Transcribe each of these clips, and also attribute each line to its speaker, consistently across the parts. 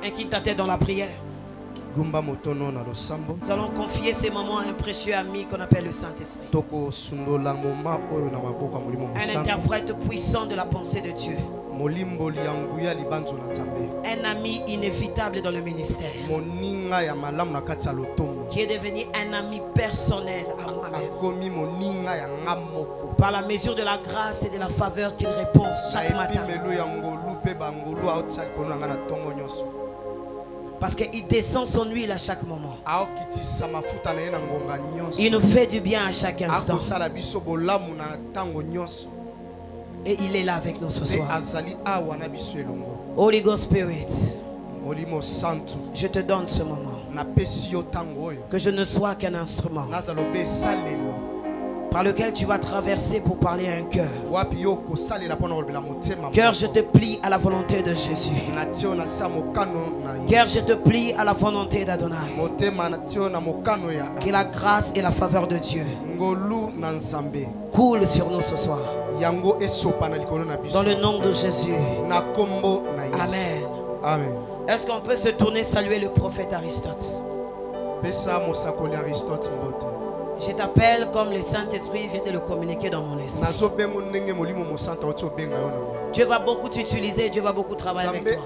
Speaker 1: Incline ta tête dans la prière. Nous allons confier ces moments à un précieux ami qu'on appelle le Saint-Esprit. Un interprète puissant de la pensée de Dieu. Un ami inévitable dans le ministère. Qui est devenu un ami personnel à moi-même. Par la mesure de la grâce et de la faveur qu'il répond chaque matin. Parce qu'il descend son huile à chaque moment. Il nous fait du bien à chaque instant. Et il est là avec nous ce soir. Holy Ghost Spirit, je te donne ce moment. Que je ne sois qu'un instrument par lequel tu vas traverser pour parler à un cœur. Cœur, je te plie à la volonté de Jésus. Cœur, je te plie à la volonté d'Adonai. Que la grâce et la faveur de Dieu coulent sur nous ce soir. Dans le nom de Jésus. Amen.
Speaker 2: Amen.
Speaker 1: Est-ce qu'on peut se tourner saluer le prophète Aristote? Je t'appelle comme le Saint-Esprit vient de le communiquer dans mon esprit. Dieu va beaucoup t'utiliser, Dieu va beaucoup travailler avec toi.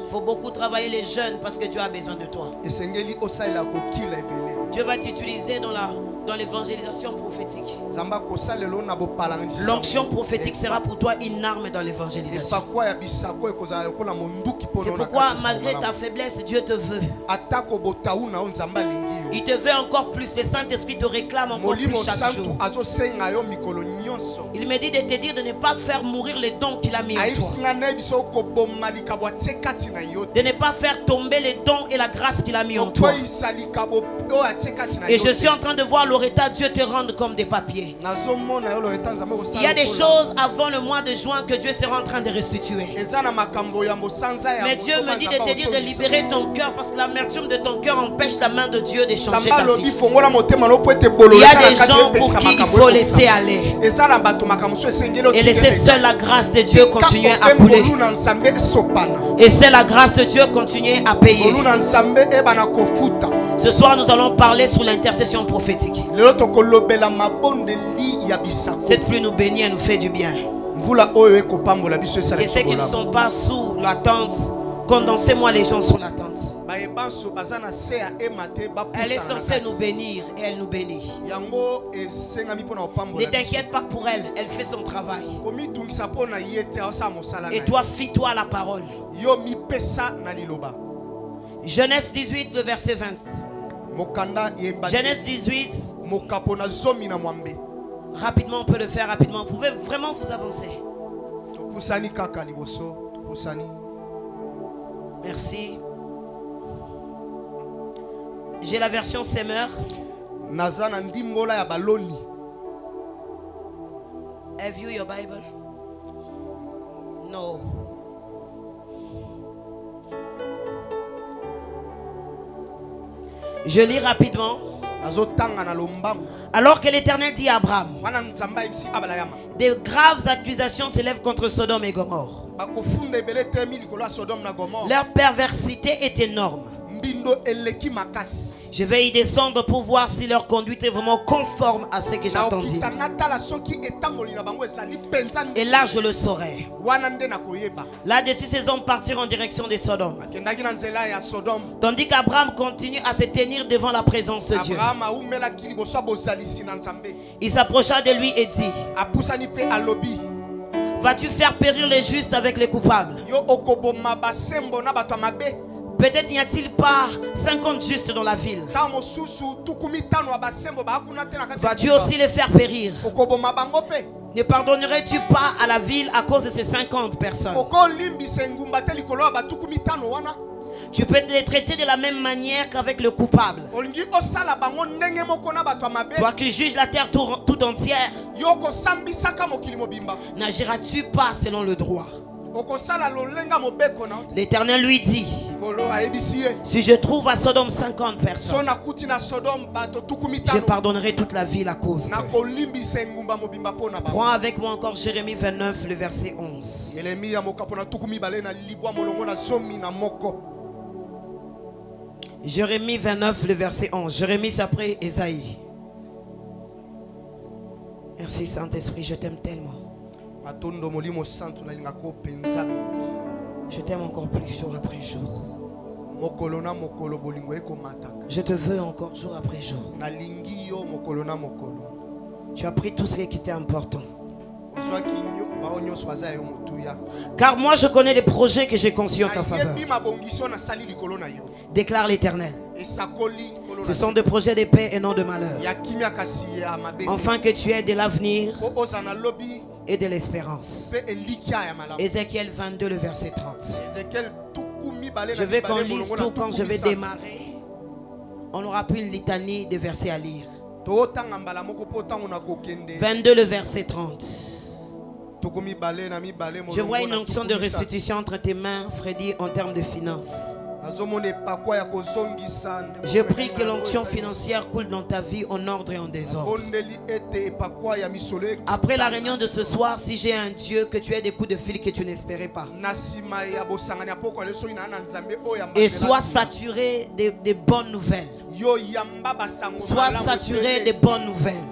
Speaker 1: Il faut beaucoup travailler les jeunes parce que Dieu a besoin de toi. Dieu va t'utiliser dans l'évangélisation prophétique. L'onction prophétique sera pour toi une arme dans l'évangélisation. C'est pourquoi malgré ta faiblesse, Dieu te veut. Il te veut encore plus. Le Saint-Esprit te réclame encore plus chaque jour. Il me dit de te dire de ne pas faire mourir les dons qu'il a mis en toi. De ne pas faire tomber les dons et la grâce qu'il a mis en toi. Et je suis en train de voir Loretta, Dieu te rendre comme des papiers. Il y a des choses avant le mois de juin que Dieu sera en train de restituer. Mais Dieu me dit de te dire de libérer ton cœur parce que l'amertume de ton cœur empêche la main de Dieu de changer ta vie. Il y a des gens pour qui il faut laisser aller et laisser seule la grâce de Dieu continuer à couler. Et c'est la grâce de Dieu continuer à payer. Ce soir nous allons parler sur l'intercession prophétique. Cette pluie nous bénit et nous fait du bien. Et ceux qui ne sont pas sous la tente, condensez-moi les gens sous la tente. Elle est censée nous bénir et elle nous bénit. Ne t'inquiète pas pour elle, elle fait son travail. Et toi, fie-toi à la parole. Genèse 18, le verset 20. Genèse 18. Rapidement, on peut le faire rapidement. Vous pouvez vraiment vous avancer. Merci. J'ai la version Semeur. Have you your Bible? No. Je lis rapidement. Alors que l'Éternel dit à Abraham, des graves accusations s'élèvent contre Sodome et Gomorrhe. Leur perversité est énorme. Je vais y descendre pour voir si leur conduite est vraiment conforme à ce que j'attendis. Et là je le saurai. Là-dessus ces hommes partirent en direction de Sodome. Tandis qu'Abraham continue à se tenir devant la présence de Dieu. Il s'approcha de lui et dit, vas-tu faire périr les justes avec les coupables? Peut-être n'y a-t-il pas 50 justes dans la ville. Vas-tu aussi les faire périr? Ne pardonnerais-tu pas à la ville à cause de ces 50 personnes? Tu peux les traiter de la même manière qu'avec le coupable. Toi qui juges la terre tout entière, n'agiras-tu pas selon le droit? L'Éternel lui dit, si je trouve à Sodome 50 personnes, je pardonnerai toute la ville à cause d'eux. Prends avec moi encore Jérémie 29, le verset 11. Jérémie 29, le verset 11. Jérémie, c'est après Ésaïe. Merci Saint-Esprit, je t'aime tellement. Je t'aime encore plus jour après jour. Je te veux encore jour après jour. Tu as pris tout ce qui était important. Car moi je connais les projets que j'ai conçus en ta faveur, déclare l'Éternel. Ce sont des projets de paix et non de malheur, afin que tu aies de l'avenir et de l'espérance. Ézéchiel 22, le verset 30. Je veux qu'on lise tout. Quand je vais démarrer, on n'aura plus une litanie de versets à lire. 22, le verset 30. Je vois une onction de restitution entre tes mains, Freddy, en termes de finances. Je prie que l'onction financière coule dans ta vie en ordre et en désordre. Après la réunion de ce soir, si j'ai un Dieu, que tu aies des coups de fil que tu n'espérais pas. Et sois saturé de bonnes nouvelles. Sois saturé de bonnes nouvelles.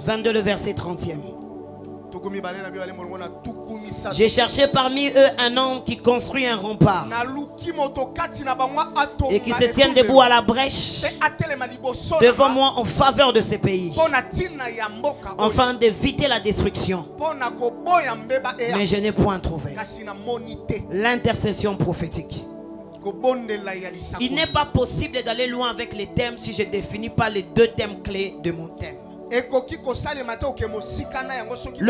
Speaker 1: 22, le verset 30e. J'ai cherché parmi eux un homme qui construit un rempart et qui se tienne debout à la brèche devant moi en faveur de ces pays, afin d'éviter la destruction. Mais je n'ai point trouvé. L'intercession prophétique. Il n'est pas possible d'aller loin avec les thèmes si je ne définis pas les deux thèmes clés de mon thème. Le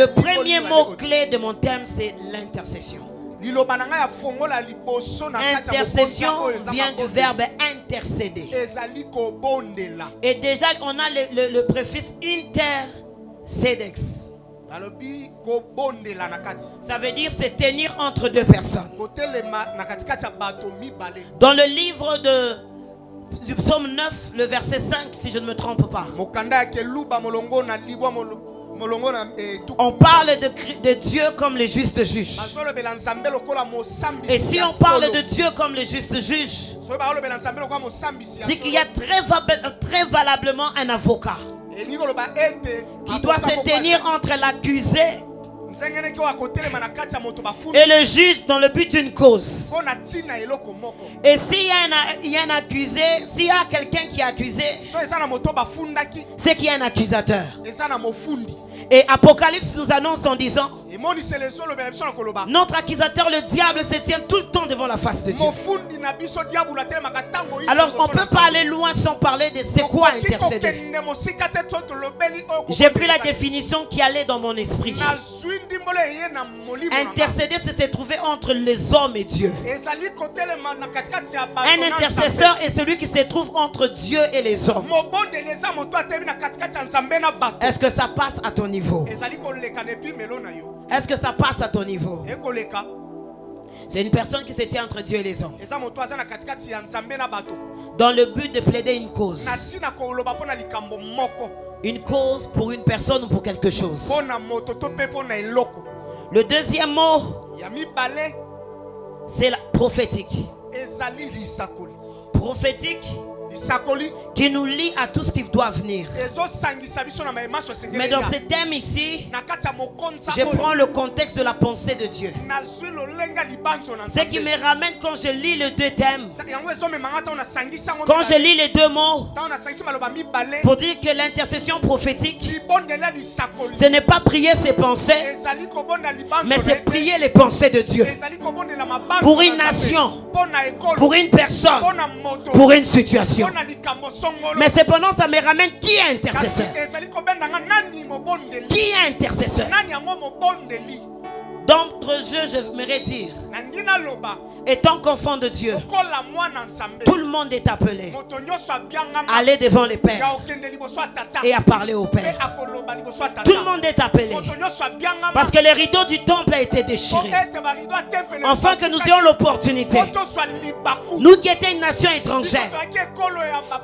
Speaker 1: premier mot clé de mon thème, c'est l'intercession. Intercession vient du verbe intercéder. Et déjà on a le préfixe intercedex. Ça veut dire se tenir entre deux personnes. Dans le livre du psaume 9, le verset 5, si je ne me trompe pas, on parle de Dieu comme le juste juge. Et si on parle de Dieu comme le juste juge, c'est qu'il y a très valablement un avocat qui doit se tenir entre l'accusé et le juge dans le but d'une cause. Et s'il y a un accusé, s'il y a quelqu'un qui est accusé, c'est qu'il y a un accusateur. Et Apocalypse nous annonce en disant, notre accusateur, le diable, se tient tout le temps devant la face de Dieu. Alors on ne peut pas aller loin sans parler de c'est quoi intercéder. J'ai pris la définition qui allait dans mon esprit. Intercéder, c'est se trouver entre les hommes et Dieu. Un intercesseur est celui qui se trouve entre Dieu et les hommes. Est-ce que ça passe à ton niveau? Est-ce que ça passe à ton niveau? C'est une personne qui se tient entre Dieu et les hommes, dans le but de plaider une cause. Une cause pour une personne ou pour quelque chose. Le deuxième mot, c'est la prophétique. Prophétique qui nous lie à tout ce qui doit venir. Mais dans ce thème ici, je prends le contexte de la pensée de Dieu. Ce qui me ramène quand je lis les deux thèmes, quand je lis les deux mots, pour dire que l'intercession prophétique, ce n'est pas prier ses pensées, mais c'est prier les pensées de Dieu pour une nation, pour une personne, pour une situation. Mais cependant, ça me ramène qui est intercesseur. Qui est intercesseur? D'entre jeux, je m'aimerais dire, Et tant qu'enfant de Dieu, tout le monde est appelé à aller devant les pères et à parler au Père. Tout le monde est appelé. Parce que les rideaux du temple ont été déchirés. Afin que nous ayons l'opportunité, nous qui étions une nation étrangère,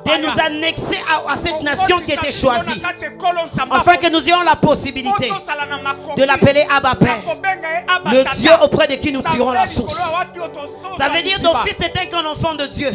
Speaker 1: de nous annexer à cette nation qui était choisie. Afin que nous ayons la possibilité de l'appeler Abba Père, le Dieu auprès de qui nous tirons la source. Ça veut dire que nos fils étaient qu'un enfant de Dieu.